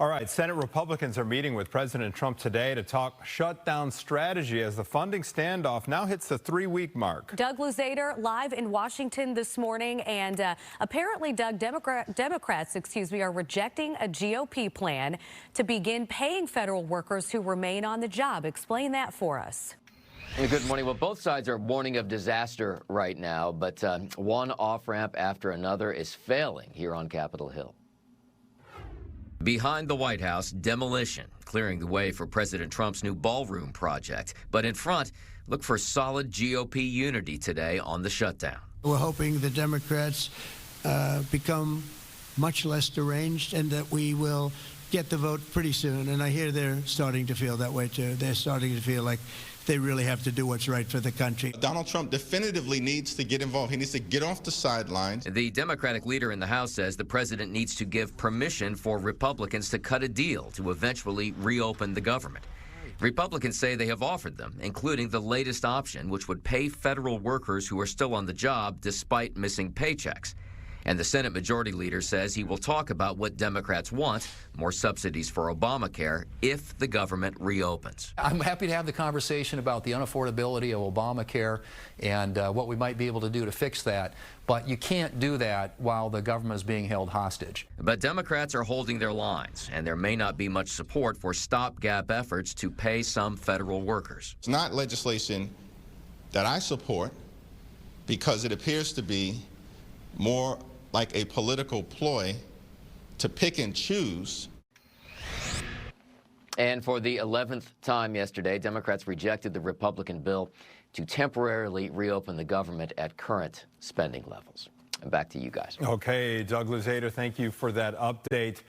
All right, Senate Republicans are meeting with President Trump today to talk shutdown strategy as the funding standoff now hits the 3-week mark. Doug Luzader live in Washington this morning, and apparently, Doug, Democrats, are rejecting a GOP plan to begin paying federal workers who remain on the job. Explain that for us. Good morning. Well, both sides are warning of disaster right now, but one off-ramp after another is failing here on Capitol Hill. Behind the White House, demolition, clearing the way for President Trump's new ballroom project. But in front, look for solid GOP unity today on the shutdown. We're hoping the Democrats become much less deranged and that we will get the vote pretty soon. And I hear they're starting to feel that way, too. They're starting to feel like they really have to do what's right for the country. Donald Trump definitively needs to get involved. He needs to get off the sidelines. The Democratic leader in the House says the president needs to give permission for Republicans to cut a deal to eventually reopen the government. Republicans say they have offered them, including the latest option, which would pay federal workers who are still on the job despite missing paychecks. And the Senate Majority Leader says he will talk about what Democrats want, more subsidies for Obamacare, if the government reopens. I'm happy to have the conversation about the unaffordability of Obamacare and what we might be able to do to fix that. But you can't do that while the government is being held hostage. But Democrats are holding their lines, and there may not be much support for stopgap efforts to pay some federal workers. It's not legislation that I support because it appears to be more like a political ploy to pick and choose. And for the 11th time yesterday, Democrats rejected the Republican bill to temporarily reopen the government at current spending levels. And back to you guys. Okay, Doug Luzader, thank you for that update.